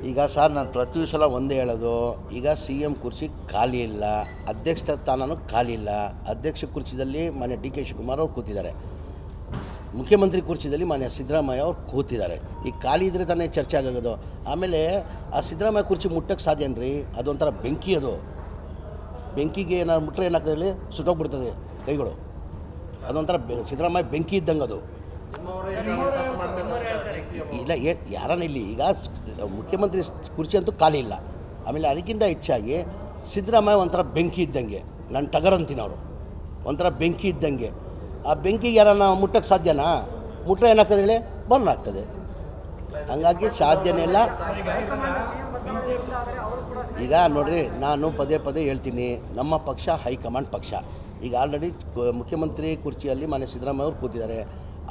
ಈಗ ಸರ್ ನಾನು ಪ್ರತಿ ಸಲ ಒಂದೇ ಹೇಳೋದು, ಈಗ ಸಿ ಎಮ್ ಕುರ್ಚಿ ಖಾಲಿ ಇಲ್ಲ, ಅಧ್ಯಕ್ಷ ಸ್ಥಾನನೂ ಖಾಲಿ ಇಲ್ಲ. ಅಧ್ಯಕ್ಷ ಕುರ್ಚಿದಲ್ಲಿ ಮಾನ್ಯ ಡಿ ಕೆ ಶಿವಕುಮಾರ್ ಅವರು ಕೂತಿದ್ದಾರೆ, ಮುಖ್ಯಮಂತ್ರಿ ಕುರ್ಚಿದಲ್ಲಿ ಮಾನ್ಯ ಸಿದ್ದರಾಮಯ್ಯ ಅವರು ಕೂತಿದ್ದಾರೆ. ಈಗ ಖಾಲಿ ಇದ್ದರೆ ತಾನೇ ಚರ್ಚೆ ಆಗೋದು. ಆಮೇಲೆ ಆ ಸಿದ್ದರಾಮಯ್ಯ ಕುರ್ಚಿ ಮುಟ್ಟಕ್ಕೆ ಸಾಧ್ಯನ್ರಿ? ಅದೊಂಥರ ಬೆಂಕಿ, ಅದು ಬೆಂಕಿಗೆ ಏನಾದ್ರು ಮುಟ್ಟರೆ ಏನಾಗ್ತದೆ, ಸುಟ್ಟೋಗ್ಬಿಡ್ತದೆ ಕೈಗಳು. ಅದೊಂಥರ ಸಿದ್ದರಾಮಯ್ಯ ಬೆಂಕಿ ಇದ್ದಂಗೆ ಅದು. ಇಲ್ಲ ಯಾರನ್ನ ಇಲ್ಲಿ ಈಗ ಮುಖ್ಯಮಂತ್ರಿ ಕುರ್ಚಿ ಅಂತೂ ಖಾಲಿ ಇಲ್ಲ. ಆಮೇಲೆ ಅದಕ್ಕಿಂತ ಹೆಚ್ಚಾಗಿ ಸಿದ್ದರಾಮಯ್ಯ ಒಂಥರ ಬೆಂಕಿ ಇದ್ದಂಗೆ, ನಾನು ಟಗರ್ ಅಂತೀನಿ, ಅವರು ಒಂಥರ ಬೆಂಕಿ ಇದ್ದಂಗೆ. ಆ ಬೆಂಕಿಗೆ ಯಾರನ್ನ ಮುಟ್ಟಕ್ಕೆ ಸಾಧ್ಯನಾ? ಮುಟ್ಟರೆ ಏನಾಗ್ತದೆ ಹೇಳಿ, ಬರ್ನ್ ಆಗ್ತದೆ. ಹಂಗಾಗಿ ಸಾಧ್ಯನೇ ಇಲ್ಲ. ಈಗ ನೋಡ್ರಿ, ನಾನು ಪದೇ ಪದೇ ಹೇಳ್ತೀನಿ, ನಮ್ಮ ಪಕ್ಷ ಹೈಕಮಾಂಡ್ ಪಕ್ಷ. ಈಗ ಆಲ್ರೆಡಿ ಮುಖ್ಯಮಂತ್ರಿ ಕುರ್ಚಿಯಲ್ಲಿ ಮಾನ್ಯ ಸಿದ್ದರಾಮಯ್ಯ ಅವರು ಕೂತಿದ್ದಾರೆ,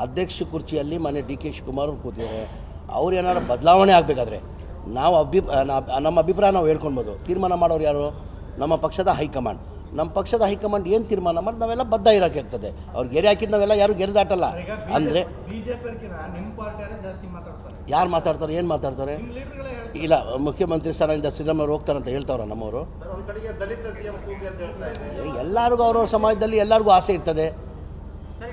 ಅಧ್ಯಕ್ಷ ಕುರ್ಚಿಯಲ್ಲಿ ಮಾನ್ಯ ಡಿ ಕೆ ಶಿವಕುಮಾರ್ ಅವರು ಕೂತಿದ್ದಾರೆ. ಅವ್ರು ಏನಾದ್ರು ಬದಲಾವಣೆ ಆಗಬೇಕಾದ್ರೆ ನಾವು ನಮ್ಮ ಅಭಿಪ್ರಾಯ ನಾವು ಹೇಳ್ಕೊಳ್ಬೋದು. ತೀರ್ಮಾನ ಮಾಡೋರು ಯಾರು? ನಮ್ಮ ಪಕ್ಷದ ಹೈಕಮಾಂಡ್. ನಮ್ಮ ಪಕ್ಷದ ಹೈಕಮಾಂಡ್ ಏನು ತೀರ್ಮಾನ ಮಾಡಿ ನಾವೆಲ್ಲ ಬದ್ಧ ಇರೋಕೆ ಆಗ್ತದೆ. ಅವ್ರು ಗೆರೆ ಹಾಕಿದ್ದು ನಾವೆಲ್ಲ ಯಾರು ಗೆರೆ ದಾಟಲ್ಲ. ಅಂದರೆ ಯಾರು ಮಾತಾಡ್ತಾರೆ, ಏನು ಮಾತಾಡ್ತಾರೆ? ಇಲ್ಲ, ಮುಖ್ಯಮಂತ್ರಿ ಸ್ಥಾನದಿಂದ ಸಿದ್ದರಾಮಯ್ಯ ಹೋಗ್ತಾರಂತ ಹೇಳ್ತಾವ್ರ ನಮ್ಮವರು? ಎಲ್ಲರಿಗೂ ಅವ್ರವ್ರ ಸಮಾಜದಲ್ಲಿ ಎಲ್ಲರಿಗೂ ಆಸೆ ಇರ್ತದೆ.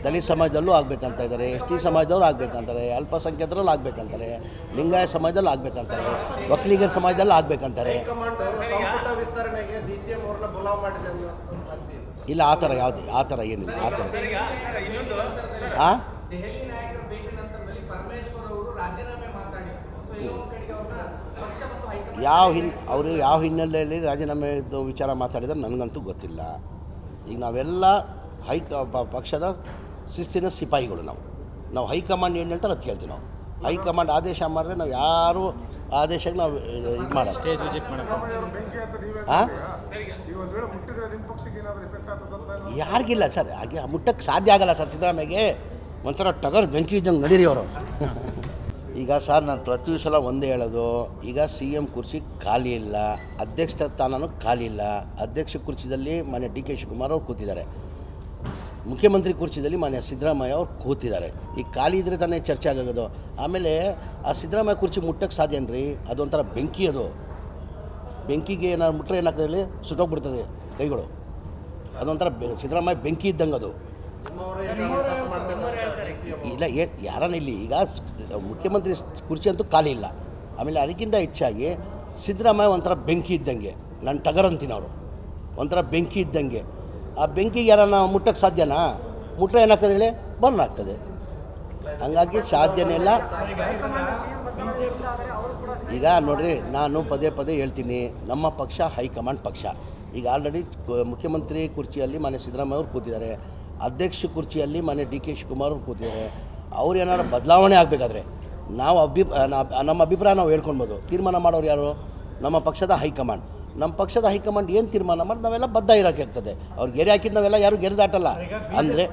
ದಲಿತ ಸಮಾಜದಲ್ಲೂ ಆಗಬೇಕಂತ ಇದ್ದಾರೆ, ಎಸ್ ಟಿ ಸಮಾಜದವ್ರು ಆಗಬೇಕಂತಾರೆ, ಅಲ್ಪಸಂಖ್ಯಾತರಲ್ಲಿ ಆಗಬೇಕಂತಾರೆ, ಲಿಂಗಾಯತ ಸಮಾಜದಲ್ಲಿ ಆಗಬೇಕಂತಾರೆ, ಒಕ್ಕಲಿಗರ ಸಮಾಜದಲ್ಲಿ ಆಗಬೇಕಂತಾರೆ. ಇಲ್ಲ, ಆ ಥರ ಯಾವುದು, ಆ ಥರ ಏನಿಲ್ಲ. ಆ ಥರ ಅವರು ಯಾವ ಹಿನ್ನೆಲೆಯಲ್ಲಿ ರಾಜೀನಾಮೆದು ವಿಚಾರ ಮಾತಾಡಿದ್ರೆ ನನಗಂತೂ ಗೊತ್ತಿಲ್ಲ. ಈಗ ನಾವೆಲ್ಲ ಪಕ್ಷದ ಶಿಸ್ತಿನ ಸಿಪಾಯಿಗಳು. ನಾವು ಹೈಕಮಾಂಡ್ ಏನು ಹೇಳ್ತಾರೆ ಅದು ಕೇಳ್ತೀವಿ. ನಾವು ಹೈಕಮಾಂಡ್ ಆದೇಶ ಮಾಡಿದ್ರೆ ನಾವು ಯಾರು ಆದೇಶಕ್ಕೆ ನಾವು ಇದು ಮಾಡಲ್ಲ. ಯಾರಿಗಿಲ್ಲ ಸರ್, ಹಾಗೆ ಮುಟ್ಟಕ್ಕೆ ಸಾಧ್ಯ ಆಗಲ್ಲ ಸರ್. ಸಿದ್ದರಾಮಯ್ಯಗೆ ಒಂಥರ ಟಗರ್ ಬೆಂಕಿ ಇದ್ದಂಗೆ ನಡೀರಿ ಅವರು. ಈಗ ಸರ್ ನಾನು ಪ್ರತಿ ಸಲ ಒಂದೇ ಹೇಳೋದು, ಈಗ ಸಿ ಎಮ್ ಕುರ್ಚಿ ಖಾಲಿ ಇಲ್ಲ, ಅಧ್ಯಕ್ಷ ಸ್ಥಾನನೂ ಖಾಲಿ ಇಲ್ಲ. ಅಧ್ಯಕ್ಷ ಕುರ್ಚಿದಲ್ಲಿ ಮಾನ್ಯ ಡಿ ಕೆ ಶಿವಕುಮಾರ್ ಅವರು ಕೂತಿದ್ದಾರೆ, ಮುಖ್ಯಮಂತ್ರಿ ಕುರ್ಚಿದಲ್ಲಿ ಮಾನ್ಯ ಸಿದ್ದರಾಮಯ್ಯ ಅವರು ಕೂತಿದ್ದಾರೆ. ಈಗ ಖಾಲಿ ಇದ್ದರೆ ತಾನೇ ಚರ್ಚೆ ಆಗೋದು. ಆಮೇಲೆ ಆ ಸಿದ್ದರಾಮಯ್ಯ ಕುರ್ಚಿ ಮುಟ್ಟಕ್ಕೆ ಸಾಧ್ಯನ್ರಿ? ಅದೊಂಥರ ಬೆಂಕಿ, ಅದು ಬೆಂಕಿಗೆ ಏನಾದ್ರು ಮುಟ್ಟರೆ ಏನಾಗ್ತದೆ, ಸುಟ್ಟೋಗ್ಬಿಡ್ತದೆ ಕೈಗಳು. ಅದೊಂಥರ ಸಿದ್ದರಾಮಯ್ಯ ಬೆಂಕಿ ಇದ್ದಂಗೆ ಅದು. ಇಲ್ಲ ಯಾರನ್ನ ಇಲ್ಲಿ ಈಗ ಮುಖ್ಯಮಂತ್ರಿ ಕುರ್ಚಿ ಅಂತೂ ಖಾಲಿ ಇಲ್ಲ. ಆಮೇಲೆ ಅದಕ್ಕಿಂತ ಹೆಚ್ಚಾಗಿ ಸಿದ್ದರಾಮಯ್ಯ ಒಂಥರ ಬೆಂಕಿ ಇದ್ದಂಗೆ, ನಾನು ಟಗರ್ ಅಂತೀನಿ, ಅವರು ಒಂಥರ ಬೆಂಕಿ ಇದ್ದಂಗೆ. ಆ ಬೆಂಕಿಗೆ ಯಾರನ್ನ ಮುಟ್ಟಕ್ಕೆ ಸಾಧ್ಯನಾ? ಮುಟ್ಟರೆ ಏನಾಗ್ತದೆ ಹೇಳಿ, ಬರ್ನ್ ಆಗ್ತದೆ. ಹಂಗಾಗಿ ಸಾಧ್ಯನೇ ಇಲ್ಲ. ಈಗ ನೋಡ್ರಿ, ನಾನು ಪದೇ ಪದೇ ಹೇಳ್ತೀನಿ, ನಮ್ಮ ಪಕ್ಷ ಹೈಕಮಾಂಡ್ ಪಕ್ಷ. ಈಗ ಆಲ್ರೆಡಿ ಮುಖ್ಯಮಂತ್ರಿ ಕುರ್ಚಿಯಲ್ಲಿ ಮಾನ್ಯ ಸಿದ್ದರಾಮಯ್ಯ ಅವರು ಕೂತಿದ್ದಾರೆ, ಅಧ್ಯಕ್ಷ ಕುರ್ಚಿಯಲ್ಲಿ ಮಾನ್ಯ ಡಿ ಕೆ ಶಿವಕುಮಾರ್ ಅವರು ಕೂತಿದ್ದಾರೆ. ಅವ್ರು ಏನಾದ್ರು ಬದಲಾವಣೆ ಆಗಬೇಕಾದ್ರೆ ನಾವು ನಮ್ಮ ಅಭಿಪ್ರಾಯ ನಾವು ಹೇಳ್ಕೊಳ್ಬೋದು. ತೀರ್ಮಾನ ಮಾಡೋರು ಯಾರು? ನಮ್ಮ ಪಕ್ಷದ ಹೈಕಮಾಂಡ್. ನಮ್ಮ ಪಕ್ಷದ ಹೈಕಮಾಂಡ್ ಏನು ತೀರ್ಮಾನ ಮಾಡಿ ನಾವೆಲ್ಲ ಬದ್ಧ ಇರೋಕೆ ಆಗ್ತದೆ. ಅವ್ರು ಗೆರೆ ಹಾಕಿದ್ದು ನಾವೆಲ್ಲ ಯಾರು ಗೆರೆ ದಾಟಲ್ಲ. ಅಂದರೆ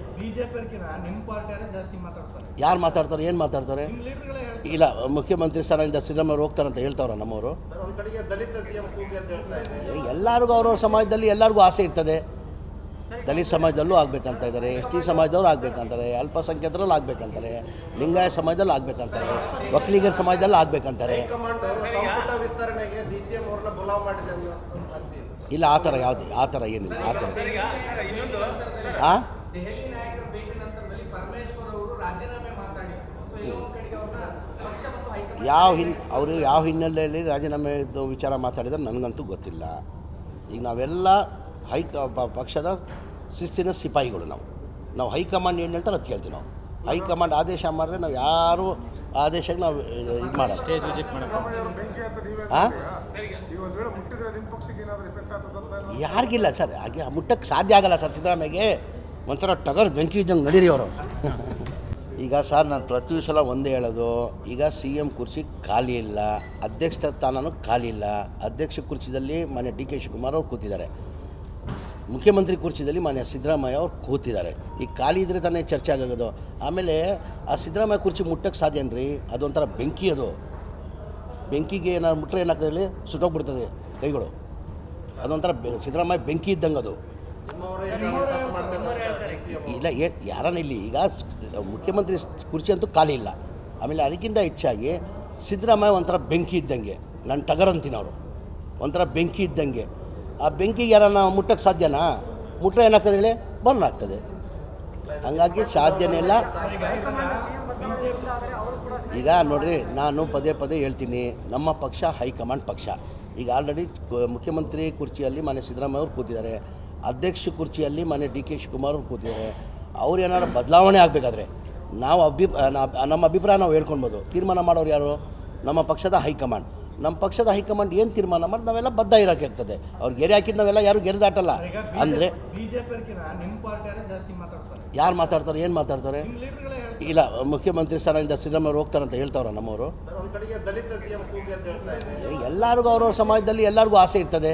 ಯಾರು ಮಾತಾಡ್ತಾರೆ, ಏನು ಮಾತಾಡ್ತಾರೆ? ಇಲ್ಲ, ಮುಖ್ಯಮಂತ್ರಿ ಸ್ಥಾನದಿಂದ ಸಿದ್ದರಾಮಯ್ಯ ಹೋಗ್ತಾರಂತ ಹೇಳ್ತಾವ್ರ ನಮ್ಮವರು? ಎಲ್ಲರಿಗೂ ಅವ್ರವ್ರ ಸಮಾಜದಲ್ಲಿ ಎಲ್ಲರಿಗೂ ಆಸೆ ಇರ್ತದೆ. ದಲಿತ ಸಮಾಜದಲ್ಲೂ ಆಗಬೇಕಂತ ಇದ್ದಾರೆ, ಎಸ್ ಟಿ ಸಮಾಜದವ್ರು ಆಗಬೇಕಂತಾರೆ, ಅಲ್ಪಸಂಖ್ಯಾತರಲ್ಲಿ ಆಗಬೇಕಂತಾರೆ, ಲಿಂಗಾಯತ ಸಮಾಜದಲ್ಲಿ ಆಗಬೇಕಂತಾರೆ, ಒಕ್ಕಲಿಗರ ಸಮಾಜದಲ್ಲಿ ಆಗಬೇಕಂತಾರೆ. ಇಲ್ಲ, ಆ ಥರ ಯಾವುದು, ಆ ಥರ ಏನಿಲ್ಲ. ಆ ಥರ ಅವರು ಯಾವ ಹಿನ್ನೆಲೆಯಲ್ಲಿ ರಾಜೀನಾಮೆದು ವಿಚಾರ ಮಾತಾಡಿದ್ರೆ ನನಗಂತೂ ಗೊತ್ತಿಲ್ಲ. ಈಗ ನಾವೆಲ್ಲ ಪಕ್ಷದ ಶಿಸ್ತಿನ ಸಿಪಾಯಿಗಳು. ನಾವು ಹೈಕಮಾಂಡ್ ಏನು ಹೇಳ್ತಾರೆ ಅದು ಕೇಳ್ತೀವಿ. ನಾವು ಹೈಕಮಾಂಡ್ ಆದೇಶ ಮಾಡಿದ್ರೆ ನಾವು ಯಾರು ಆದೇಶಕ್ಕೆ ನಾವು ಇದು ಮಾಡಲ್ಲ. ಯಾರಿಗಿಲ್ಲ ಸರ್, ಹಾಗೆ ಮುಟ್ಟಕ್ಕೆ ಸಾಧ್ಯ ಆಗಲ್ಲ ಸರ್. ಸಿದ್ದರಾಮಯ್ಯಗೆ ಒಂಥರ ಟಗರ್ ಬೆಂಕಿ ಇದ್ದಂಗೆ ನಡೀರಿ ಅವರು. ಈಗ ಸರ್ ನಾನು ಪ್ರತಿ ಸಲ ಒಂದೇ ಹೇಳೋದು, ಈಗ ಸಿ ಎಮ್ ಕುರ್ಚಿ ಖಾಲಿ ಇಲ್ಲ, ಅಧ್ಯಕ್ಷ ಸ್ಥಾನನೂ ಖಾಲಿ ಇಲ್ಲ. ಅಧ್ಯಕ್ಷ ಕುರ್ಚಿದಲ್ಲಿ ಮಾನ್ಯ ಡಿ ಕೆ ಶಿವಕುಮಾರ್ ಅವರು ಕೂತಿದ್ದಾರೆ, ಮುಖ್ಯಮಂತ್ರಿ ಕುರ್ಚಿದಲ್ಲಿ ಮಾನ್ಯ ಸಿದ್ದರಾಮಯ್ಯ ಅವರು ಕೂತಿದ್ದಾರೆ. ಈಗ ಖಾಲಿ ಇದ್ದರೆ ತಾನೇ ಚರ್ಚೆ ಆಗೋದು. ಆಮೇಲೆ ಆ ಸಿದ್ದರಾಮಯ್ಯ ಕುರ್ಚಿ ಮುಟ್ಟಕ್ಕೆ ಸಾಧ್ಯನ್ರಿ? ಅದೊಂಥರ ಬೆಂಕಿ, ಅದು ಬೆಂಕಿಗೆ ಏನಾದ್ರು ಮುಟ್ಟರೆ ಏನಾಗ್ತದೆ, ಸುಟ್ಟೋಗ್ಬಿಡ್ತದೆ ಕೈಗಳು. ಅದೊಂಥರ ಸಿದ್ದರಾಮಯ್ಯ ಬೆಂಕಿ ಇದ್ದಂಗೆ ಅದು. ಇಲ್ಲ ಯಾರನ್ನ ಇಲ್ಲಿ ಈಗ ಮುಖ್ಯಮಂತ್ರಿ ಕುರ್ಚಿ ಅಂತೂ ಖಾಲಿ ಇಲ್ಲ. ಆಮೇಲೆ ಅದಕ್ಕಿಂತ ಹೆಚ್ಚಾಗಿ ಸಿದ್ದರಾಮಯ್ಯ ಒಂಥರ ಬೆಂಕಿ ಇದ್ದಂಗೆ, ನನ್ನ ಟಗರ್ ಅಂತೀನಿ ಅವರು, ಒಂಥರ ಬೆಂಕಿ ಇದ್ದಂಗೆ. ಆ ಬೆಂಕಿಗೆ ಯಾರನ್ನ ಮುಟ್ಟಕ್ಕೆ ಸಾಧ್ಯನಾ? ಮುಟ್ರೆ ಏನಾಗ್ತದೆ ಹೇಳಿ, ಬರ್ನ್ ಆಗ್ತದೆ. ಹಂಗಾಗಿ ಸಾಧ್ಯನೇ ಇಲ್ಲ. ಈಗ ನೋಡ್ರಿ, ನಾನು ಪದೇ ಪದೇ ಹೇಳ್ತೀನಿ, ನಮ್ಮ ಪಕ್ಷ ಹೈಕಮಾಂಡ್ ಪಕ್ಷ. ಈಗ ಆಲ್ರೆಡಿ ಮುಖ್ಯಮಂತ್ರಿ ಕುರ್ಚಿಯಲ್ಲಿ ಮನೆ ಸಿದ್ದರಾಮಯ್ಯ ಅವರು ಕೂತಿದ್ದಾರೆ, ಅಧ್ಯಕ್ಷ ಕುರ್ಚಿಯಲ್ಲಿ ಮನೆ ಡಿ ಕೆ ಶಿವಕುಮಾರ್ ಅವರು ಕೂತಿದ್ದಾರೆ. ಅವ್ರು ಏನಾದ್ರು ಬದಲಾವಣೆ ಆಗಬೇಕಾದ್ರೆ ನಾವು ನಮ್ಮ ಅಭಿಪ್ರಾಯ ನಾವು ಹೇಳ್ಕೊಳ್ಬೋದು. ತೀರ್ಮಾನ ಮಾಡೋರು ಯಾರು? ನಮ್ಮ ಪಕ್ಷದ ಹೈಕಮಾಂಡ್. ನಮ್ಮ ಪಕ್ಷದ ಹೈಕಮಾಂಡ್ ಏನು ತೀರ್ಮಾನ ಮಾಡಿ ನಾವೆಲ್ಲ ಬದ್ಧ ಇರೋಕೆ ಆಗ್ತದೆ. ಅವ್ರು ಗೆರೆ ಹಾಕಿದ್ದು ನಾವೆಲ್ಲ ಯಾರು ಗೆರೆದಾಟಲ್ಲ. ಅಂದರೆ ಯಾರು ಮಾತಾಡ್ತಾರೆ, ಏನು ಮಾತಾಡ್ತಾರೆ? ಇಲ್ಲ, ಮುಖ್ಯಮಂತ್ರಿ ಸ್ಥಾನದಿಂದ ಸಿದ್ದರಾಮಯ್ಯ ಹೋಗ್ತಾರಂತ ಹೇಳ್ತಾವ್ರ ನಮ್ಮವರು. ಎಲ್ಲರಿಗೂ ಅವ್ರವ್ರ ಸಮಾಜದಲ್ಲಿ ಎಲ್ಲರಿಗೂ ಆಸೆ ಇರ್ತದೆ.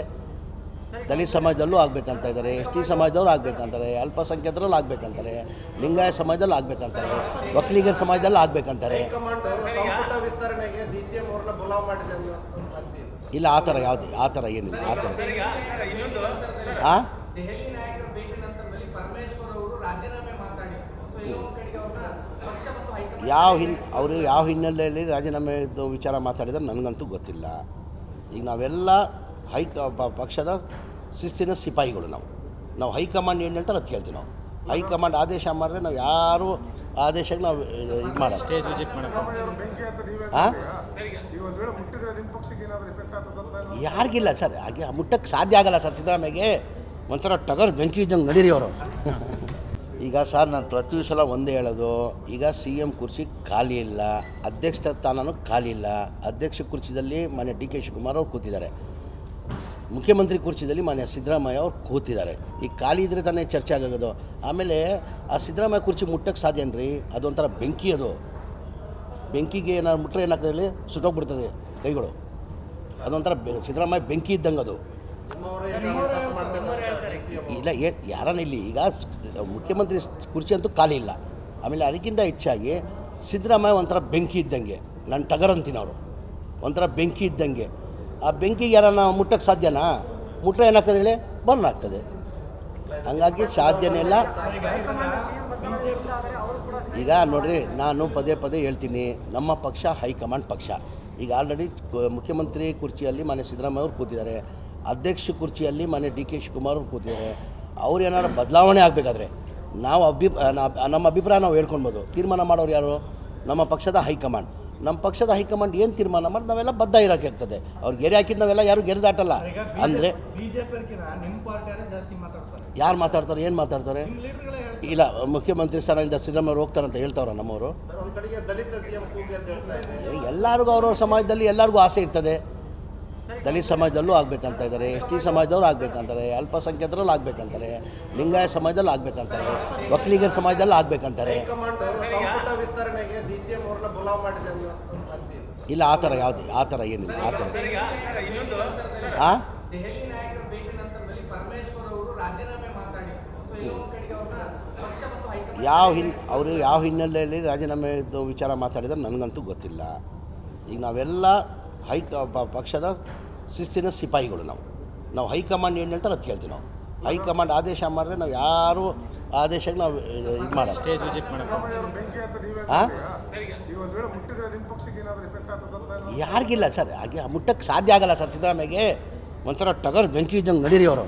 ದಲಿತ ಸಮಾಜದಲ್ಲೂ ಆಗಬೇಕಂತ ಇದ್ದಾರೆ, ಎಸ್ ಟಿ ಸಮಾಜದವ್ರು ಆಗಬೇಕಂತಾರೆ, ಅಲ್ಪಸಂಖ್ಯಾತರಲ್ಲಿ ಆಗಬೇಕಂತಾರೆ, ಲಿಂಗಾಯತ ಸಮಾಜದಲ್ಲಿ ಆಗಬೇಕಂತಾರೆ, ಒಕ್ಕಲಿಗರ ಸಮಾಜದಲ್ಲಿ ಆಗಬೇಕಂತಾರೆ. ಇಲ್ಲ, ಆ ಥರ ಯಾವುದು, ಆ ಥರ ಏನಿಲ್ಲ. ಆ ಥರ ಅವರು ಯಾವ ಹಿನ್ನೆಲೆಯಲ್ಲಿ ರಾಜೀನಾಮೆದು ವಿಚಾರ ಮಾತಾಡಿದ್ರೆ ನನಗಂತೂ ಗೊತ್ತಿಲ್ಲ. ಈಗ ನಾವೆಲ್ಲ ಪಕ್ಷದ ಶಿಸ್ತಿನ ಸಿಪಾಯಿಗಳು. ನಾವು ಹೈಕಮಾಂಡ್ ಏನು ಹೇಳ್ತಾರೆ ಅದು ಕೇಳ್ತೀವಿ. ನಾವು ಹೈಕಮಾಂಡ್ ಆದೇಶ ಮಾಡಿದ್ರೆ ನಾವು ಯಾರು ಆದೇಶಕ್ಕೆ ನಾವು ಇದು ಮಾಡೋದು. ಯಾರಿಗಿಲ್ಲ ಸರ್, ಹಾಗೆ ಮುಟ್ಟಕ್ಕೆ ಸಾಧ್ಯ ಆಗಲ್ಲ ಸರ್. ಸಿದ್ದರಾಮಯ್ಯಗೆ ಒಂಥರ ಟಗರ್ ಬೆಂಕಿ ಇದ್ದಂಗೆ ನಡೀರಿ ಅವರು. ಈಗ ಸರ್, ನಾನು ಪ್ರತಿ ಸಲ ಒಂದೇ ಹೇಳೋದು, ಈಗ ಸಿ ಎಮ್ ಕುರ್ಚಿ ಖಾಲಿ ಇಲ್ಲ, ಅಧ್ಯಕ್ಷ ಸ್ಥಾನನೂ ಖಾಲಿ ಇಲ್ಲ. ಅಧ್ಯಕ್ಷ ಕುರ್ಚಿದಲ್ಲಿ ಮನೆ ಡಿ ಕೆ ಶಿವಕುಮಾರ್ ಅವ್ರು ಕೂತಿದ್ದಾರೆ, ಮುಖ್ಯಮಂತ್ರಿ ಕುರ್ಚಿದಲ್ಲಿ ಮನೆ ಸಿದ್ದರಾಮಯ್ಯ ಅವ್ರು ಕೂತಿದ್ದಾರೆ. ಈಗ ಖಾಲಿ ಇದ್ದರೆ ತಾನೇ ಚರ್ಚೆ ಆಗೋದು. ಆಮೇಲೆ ಆ ಸಿದ್ದರಾಮಯ್ಯ ಕುರ್ಚಿ ಮುಟ್ಟಕ್ಕೆ ಸಾಧ್ಯನ್ರಿ? ಅದೊಂಥರ ಬೆಂಕಿ. ಅದು ಬೆಂಕಿಗೆ ಏನಾದ್ರು ಮುಟ್ಟರೆ ಏನಾಗ್ತದೆ ಹೇಳಿ, ಸುಟ್ಟೋಗ್ಬಿಡ್ತದೆ ಕೈಗಳು. ಅದೊಂಥರ ಸಿದ್ದರಾಮಯ್ಯ ಬೆಂಕಿ ಇದ್ದಂಗೆ ಅದು. ಇಲ್ಲ, ಯಾರನ್ನ ಇಲ್ಲಿ ಈಗ ಮುಖ್ಯಮಂತ್ರಿ ಕುರ್ಚಿ ಅಂತೂ ಖಾಲಿ ಇಲ್ಲ. ಆಮೇಲೆ ಅದಕ್ಕಿಂತ ಹೆಚ್ಚಾಗಿ ಸಿದ್ದರಾಮಯ್ಯ ಒಂಥರ ಬೆಂಕಿ ಇದ್ದಂಗೆ, ನನ್ನ ಟಗರ್ ಅಂತೀನಿ ಅವರು, ಒಂಥರ ಬೆಂಕಿ ಇದ್ದಂಗೆ. ಆ ಬೆಂಕಿಗೆ ಯಾರನ್ನ ಮುಟ್ಟಕ್ಕೆ ಸಾಧ್ಯನಾ? ಮುಟ್ರೆ ಏನಾಗ್ತದೆ ಹೇಳಿ, ಬರ್ನ್ ಆಗ್ತದೆ. ಹಂಗಾಗಿ ಸಾಧ್ಯನೇ ಇಲ್ಲ. ಈಗ ನೋಡ್ರಿ, ನಾನು ಪದೇ ಪದೇ ಹೇಳ್ತೀನಿ, ನಮ್ಮ ಪಕ್ಷ ಹೈಕಮಾಂಡ್ ಪಕ್ಷ. ಈಗ ಆಲ್ರೆಡಿ ಮುಖ್ಯಮಂತ್ರಿ ಕುರ್ಚಿಯಲ್ಲಿ ಮನೆ ಸಿದ್ದರಾಮಯ್ಯ ಅವರು ಕೂತಿದ್ದಾರೆ, ಅಧ್ಯಕ್ಷ ಕುರ್ಚಿಯಲ್ಲಿ ಮನೆ ಡಿ ಕೆ ಶಿವಕುಮಾರ್ ಅವರು ಕೂತಿದ್ದಾರೆ. ಅವ್ರು ಏನಾದ್ರು ಬದಲಾವಣೆ ಆಗಬೇಕಾದ್ರೆ ನಾವು ನಮ್ಮ ಅಭಿಪ್ರಾಯ ನಾವು ಹೇಳ್ಕೊಳ್ಬೋದು. ತೀರ್ಮಾನ ಮಾಡೋರು ಯಾರು? ನಮ್ಮ ಪಕ್ಷದ ಹೈಕಮಾಂಡ್. ನಮ್ಮ ಪಕ್ಷದ ಹೈಕಮಾಂಡ್ ಏನು ತೀರ್ಮಾನ ಮಾಡಿ ನಾವೆಲ್ಲ ಬದ್ಧ ಇರೋಕೆ ಆಗ್ತದೆ. ಅವ್ರು ಗೆರೆ ಹಾಕಿದ್ದು ನಾವೆಲ್ಲ ಯಾರು ಗೆರೆದಾಟಲ್ಲ. ಅಂದರೆ ಯಾರು ಮಾತಾಡ್ತಾರೆ, ಏನು ಮಾತಾಡ್ತಾರೆ? ಇಲ್ಲ, ಮುಖ್ಯಮಂತ್ರಿ ಸ್ಥಾನದಿಂದ ಸಿದ್ದರಾಮಯ್ಯ ಹೋಗ್ತಾರಂತ ಹೇಳ್ತಾವ್ರ ನಮ್ಮವರು. ಎಲ್ಲರಿಗೂ ಅವ್ರವ್ರ ಸಮಾಜದಲ್ಲಿ ಎಲ್ಲರಿಗೂ ಆಸೆ ಇರ್ತದೆ. ದಲಿತ ಸಮಾಜದಲ್ಲೂ ಆಗಬೇಕಂತ ಇದ್ದಾರೆ, ಎಸ್ ಟಿ ಸಮಾಜದವ್ರು ಆಗಬೇಕಂತಾರೆ, ಅಲ್ಪಸಂಖ್ಯಾತರಲ್ಲಿ ಆಗಬೇಕಂತಾರೆ, ಲಿಂಗಾಯತ ಸಮಾಜದಲ್ಲಿ ಆಗಬೇಕಂತಾರೆ, ಒಕ್ಕಲಿಗರ ಸಮಾಜದಲ್ಲಿ ಆಗಬೇಕಂತಾರೆ. ಇಲ್ಲ, ಆ ಥರ ಯಾವುದು, ಆ ಥರ ಏನಿಲ್ಲ. ಆ ಥರ ಅವರು ಯಾವ ಹಿನ್ನೆಲೆಯಲ್ಲಿ ರಾಜೀನಾಮೆದು ವಿಚಾರ ಮಾತಾಡಿದ್ರೆ ನನಗಂತೂ ಗೊತ್ತಿಲ್ಲ. ಈಗ ನಾವೆಲ್ಲ ಪಕ್ಷದ ಶಿಸ್ತಿನ ಸಿಪಾಯಿಗಳು. ನಾವು ಹೈಕಮಾಂಡ್ ಏನು ಹೇಳ್ತಾರೆ ಅದು ಕೇಳ್ತೀವಿ. ನಾವು ಹೈಕಮಾಂಡ್ ಆದೇಶ ಮಾಡಿದ್ರೆ ನಾವು ಯಾರು ಆದೇಶಕ್ಕೆ ನಾವು ಇದು ಮಾಡೋದು. ಯಾರಿಗಿಲ್ಲ ಸರ್, ಹಾಗೆ ಮುಟ್ಟಕ್ಕೆ ಸಾಧ್ಯ ಆಗಲ್ಲ ಸರ್. ಸಿದ್ದರಾಮಯ್ಯಗೆ ಒಂಥರ ಟಗರ್ ಬೆಂಕಿ ಇದ್ದಂಗೆ ನಡೀರಿ ಅವರು.